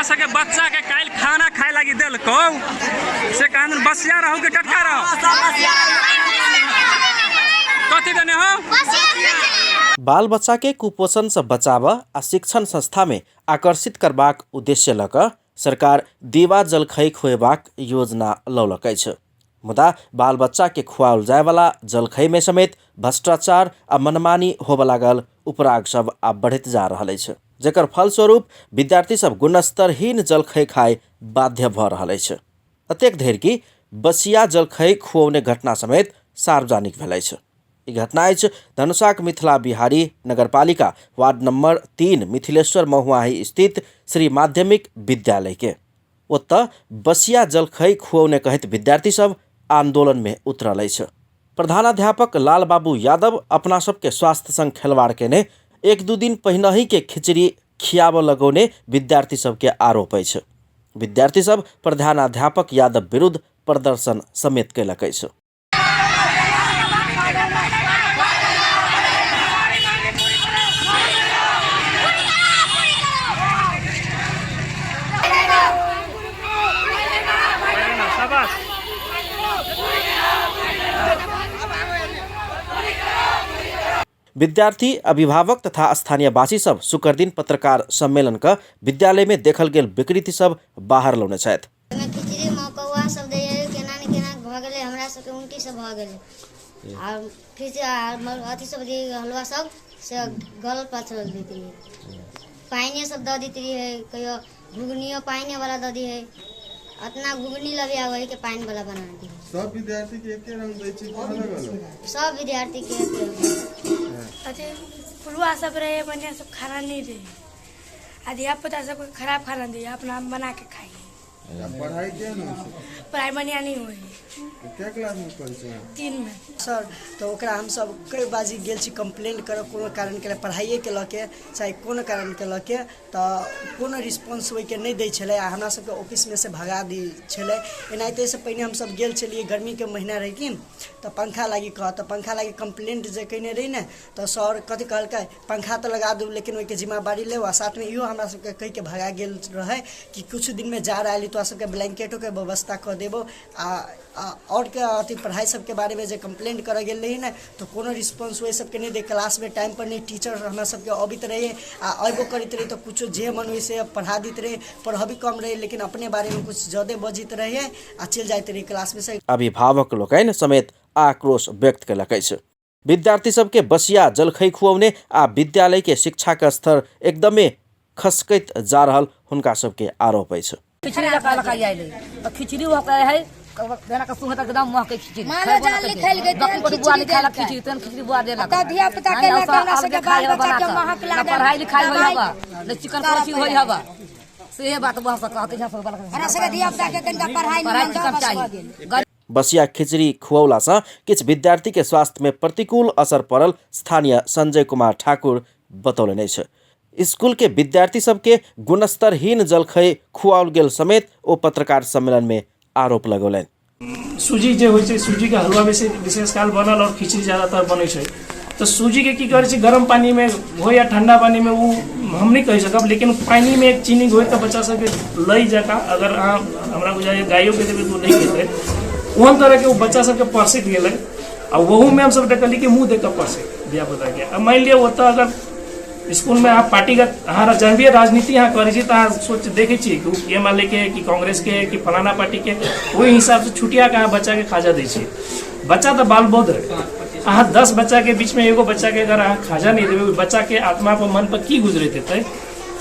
सके बच्चा के काल खाना खाए लगी दिल को से कहन बसिया रहू के टटका रहो कथी देने हो बाल बच्चा के कुपोषण से बचाव आ शिक्षण संस्था में आकर्षित करबाक उद्देश्य लऽ कऽ सरकार दीवा जलखै खुएबाक योजना लौलकै छ। मुदा बाल बच्चा के खुआओल जाय वाला जलखै में समेत भ्रष्टाचार आ मनमानी होबऽ लागल उपराग सब आब बढ़ैत जा रहल अछि, जेकर फलस्वरूप विद्यार्थी सब गुणस्तरहीन जलखै खाय बाध्य भऽ रहल अछि। अतेक धरि कि बसिया जलखै खुओने घटना समेत सार्वजनिक भेल अछि। ई घटना अछि धनुषाक मिथिला बिहारी नगरपालिका वार्ड नंबर 3 मिथिलेश्वर महुआही स्थित श्री माध्यमिक विद्यालय के। ओतऽ बसिया जलखै खुओने कहैत विद्यार्थी सब आंदोलन में उतरल अछि। प्रधानाध्यापक लाल बाबू यादव अपना सबके स्वास्थ्य संग खिलवाड़ केने 1-2 दिन पहिनहि के खिचड़ी खियाबऽ लगौने विद्यार्थी सबके आरोप अछि। विद्यार्थी सब प्रधानाध्यापक यादव विरुद्ध प्रदर्शन समेत केलक अछि। विद्यार्थी, अभिभावक तथा स्थानीय वासी सब शुक्र दिन पत्रकार सम्मेलन का विद्यालय में देखल गेल विकृति सब बाहर लौने छथि। खिचड़ी मकौआ सब दै केना ने केना भ गेलै, हमरा सबके उल्टी सब भ गेलै आ फिर अथी सब जे हलवा सब से गल पाछल दैत रही, पानी सब द दैत रही, कहियो घुगनियो पानी वाला द दी है, अतना घुगनी लबे आवे के पानी वाला बना दी। सब विद्यार्थी के एके रंग दै छी, अलग अलग सब विद्यार्थी के एके रंग। अच्छा फुलवा सब रहे बढ़िया सब खाना नहीं दे, अधिया पता सब खराब खाना दे, अपना बना के खाइए। पढ़ाई क्या नहीं, पढ़ाई बढ़िया नहीं हुई। क्या क्लास में पढ़े छी? 3 में सर। तो ओकरा हम सब कई बाजी गेल छी कंप्लेन करब कोनो कारण के पढ़ाइए के लके चाहे कोनो कारण के लके, तो कोनो रिस्पांस होय के नहीं दै छले आ हमरा सब के ऑफिस में से भगा दी छले। एनाहिते से पहिने हम सब गेल छलिए, गर्मी के महीना रही कि तो पंखा लागी कह, तो पंखा लागी कंप्लेंट जे कने रही ने तो सर कथी कहलकै पंखा तो लगा दू लेकिन ओई के जिम्मेवारी ले, आ साथ में इहो हमरा सब के कह के भगा गेल रहे कि कुछ दिन में जा रहा तो सबके ब्लैंकेटों के व्यवस्था कर देबो और के अथी पढ़ाई सब के बारे में जे कंप्लेंट करे गेल रही ना तो कोनो रिस्पांस हुए सबके नहीं दे, क्लास में टाइम पर नहीं, टीचर हमरा सबके अबित रहे आ अबो करित रहे तो कुछ जे मन हुई से पढ़ा दैत रहे, पढ़ाबी कम रहे लेकिन अपने बारे में कुछ ज्यादा बजित रहे आ चल जाइत रहे क्लास में से। अभिभावक लोकनि समेत आक्रोश व्यक्त केलक अछि। विद्यार्थी सबके बसिया जलखै खुआउने आ विद्यालय के शिक्षा का स्तर एकदमै खसकैत जा रहल हुनका सबके आरोप अछि। खिचड़ी लगा जाइले खिचड़ी हो है देना का सुहत एकदम महके खिचड़ी मानो जान लिखल गई बकरी बुआ लिखाला खिचड़ी तन खिचड़ी बुआ देला त धिया पुता के लगा हमरा सबके बाल बच्चा के महक लागे, पढ़ाई लिखाई होई हवा न चिकन कोची होई हवा से बात बुआ सब कहते हैं सब हमरा सबके धिया पुता के कनिका पढ़ाई में कम चाहिए। बसिया खिचड़ी खुआउला से किछ विद्यार्थी के स्वास्थ्य में प्रतिकूल असर पड़ल स्थानीय संजय कुमार ठाकुर बतौलनि अछि। स्कूल के विद्यार्थी सबके गुणस्तरहीन जलखै खुआओल गेल समेत ओ पत्रकार सम्मेलन में आरोप लगौलनि। सूजी जे होइ छै, सूजी के हलवा विशेष काल बनल और खिचड़ी ज्यादातर बनै छै, तो सूजी के की करे छै गर्म पानी में हो या ठंडा पानी में वो हम नहीं कह सकब, लेकिन पानी में एक चीनी हो तो बच्चा सबके लई जका अगर हमरा बुझाइए गायों के देबै तो नहीं खेतै, ओहन तरह के वो बच्चा सबके परसित गेलै आ वहू में हम सब देखली कि मुंह देख के परसे धिया पुता के। अब मान लिया ओतऽ अगर स्कूल में आप पार्टीगत अहाँ जब भी राजनीति यहाँ करे छी तो अहाँ सोच देखे छी कि एम एल ए के कि कांग्रेस के कि फलाना पार्टी के, वही हिसाब से छुट्टिया के अहाँ बच्चा के खाजा दै छी। बच्चा तो बाल बोध है, अहाँ 10 बच्चा के बीच में एगो बच्चा के अगर अहाँ खाजा नहीं देवे, बच्चा के आत्मा पर मन पर की गुजरैत हेतै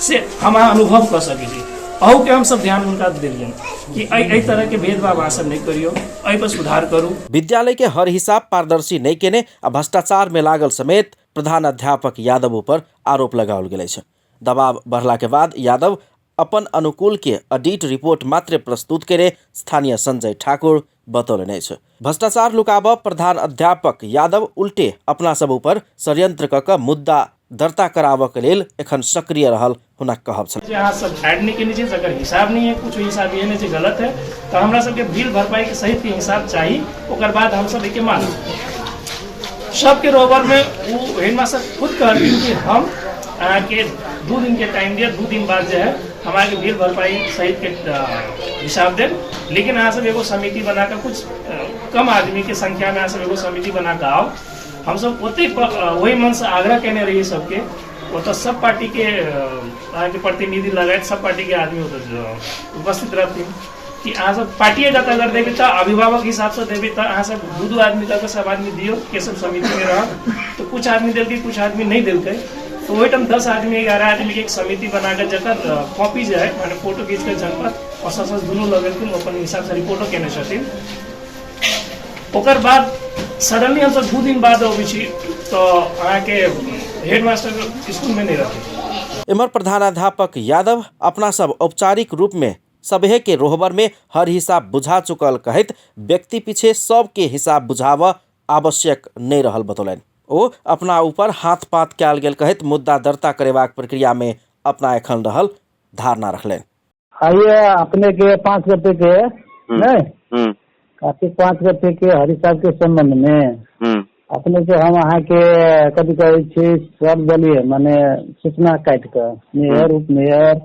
से हम अनुभव कर सकै छी। अहू के हम सब ध्यान उनका देलियन कि एहि तरह के भेदभाव अहाँ सब नहीं करियो, एहि पर सुधार करू। विद्यालय के हर हिसाब पारदर्शी नहीं केने आ भ्रष्टाचार में लागल समेत प्रधानाध्यापक यादव पर आरोप लगाओल गेल अछि। दबाव बढ़ला के बाद यादव अपन अनुकूल के ऑडिट रिपोर्ट मात्र प्रस्तुत करे स्थानीय संजय ठाकुर बतौलनि अछि। भ्रष्टाचार लुकाबऽ प्रधानाध्यापक यादव उल्टे अपना सब ऊपर षड्यंत्र क के मुद्दा दर्ता कराबऽ के लेल एखन सक्रिय रहल हुनक कहब छल। अहाँ सब ऐड नहीं केने छी, अगर हिसाब नहीं है कुछ हिसाब ये नहीं गलत है तो हमरा सबके बिल भरपाई के सहित हिसाब चाहिए, ओकर बाद हम सब एके मानू। सबके रोबर में वो हेडमास्टर खुद कहलखिन कि हम के 2 दिन के टाइम दिया, 2 दिन बाद जो है हमारे के बिल भरपाई सहित के हिसाब दें। लेकिन यहाँ सब एगो समिति बनाकर कुछ कम आदमी के संख्या में यहाँ सब एगो समिति बनाकर आओ। हम सब ओते वही मन से आग्रह कहने रही सबके, तो सब पार्टी के प्रतिनिधि लगाए सब पार्टी के आदमी उपस्थित रहती कि अहाँ सब पार्टी जाता कर देखे तो अभिभावक हिसाब से देवे तो अहाँ सब दू आदमी करके सब आदमी दियो के सब समिति में रह। तो कुछ आदमी दिल के कुछ आदमी नहीं दिल के, तो वही टाइम 10 आदमी 11 आदमी के एक समिति बनाकर जकर कॉपी जो है मैंने फोटो खींच कर जनपद और सस दोनों लगेलखिन अपन हिसाब से रिपोर्टो केने छथिन। ओकर बाद सडनली हम सब 2 दिन बाद अबै छी तो अहाँ के हेडमास्टर स्कूल में नहीं रहते। इमर प्रधानाध्यापक यादव अपना सब औपचारिक रूप में सबहे के रोहबर में हर हिसाब बुझा चुकल कहत व्यक्ति पीछे सबके हिसाब बुझाव आवश्यक नहीं रहल बतौलन। ओ अपना ऊपर हाथ पात कैल गेल कहत मुद्दा दर्ता करेबाक प्रक्रिया में अपना एखन रहल धारणा रखलें। आइए अपने के 5 रुपए के नहीं कार्तिक 5 रुपए के हर हिसाब के संबंध में अपने के हम अहाँ के कभी कहे छी सब दलिए माने सूचना काट कर मेयर उप मेयर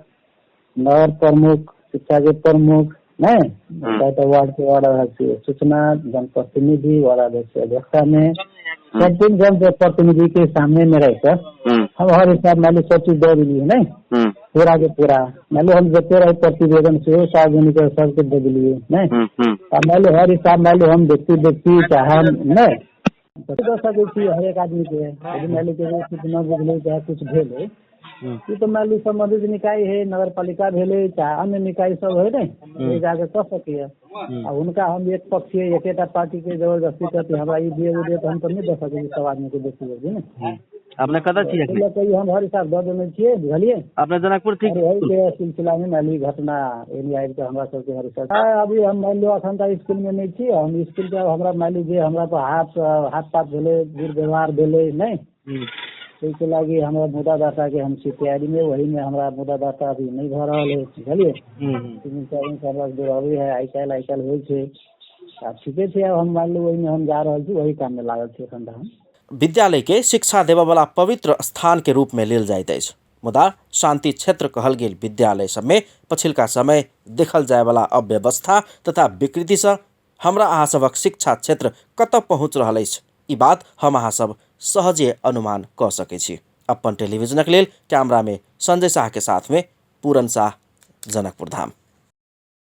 नगर प्रमुख शिक्षा के प्रमुख नहीं वार्ड के वार्ड अध्यक्ष सूचना जनप्रतिनिधि वार्ड अध्यक्ष अध्यक्षा में सब दिन जन प्रतिनिधि के सामने में रहकर हम हर हिसाब मान लो सब चीज दे दिए नहीं पूरा के पूरा मान लो हम देते रहे प्रतिवेदन से सार्वजनिक सबके दे दिए नहीं मान लो हर हिसाब मान लो हम व्यक्ति चाहे नहीं कर सके हर एक आदमी के मान लो सूचना बुझले चाहे कुछ भेले ये तो मान ली संबंधित निकाय है नगर पालिका भेले चाहे अन्य निकाय सब है नहीं जाके कर सके उनका हम एक पक्षीय एक पार्टी के जबरदस्ती करते हमारा ये दिए तो हम तो नहीं दे सके सब आदमी को देखिए ना आपने कदा चाहिए हम हर हिसाब दे देने छे बुझलिए आपने जनकपुर ठीक के सिलसिला में माली घटना एरिया के हमरा सबके हर हिसाब अभी हम मान लो अखन तक स्कूल में नहीं छी हम स्कूल के हमरा मान ली जे हमरा पर हाथ पात भेले दुर्व्यवहार भेले नहीं तो लगी हमारा मुद्दा दाता के हम तैयारी में वही में हमारा मुद्दा दाता अभी नहीं भर रहा है बुझलिए 3-4 जरूरी है आई काल हो ठीके थे अब हम मान लो वही में हम जा रहे थे वही काम में लागल थे एखन हम विद्यालय के शिक्षा देवा वाला पवित्र स्थान के रूप में लेल जाइत अछि मुदा शांति क्षेत्र कहल गेल विद्यालय सब में पछिलका समय देखल जाय वाला अव्यवस्था तथा विकृति से हमरा अहाँ सबक शिक्षा क्षेत्र कतऽ पहुँच रहल अछि ई बात हम अहाँ सब सहजे अनुमान क सकै छी। अपन टेलीविजनक लेल कैमरा में संजय शाह के साथ में पूरन शाह, जनकपुर धाम।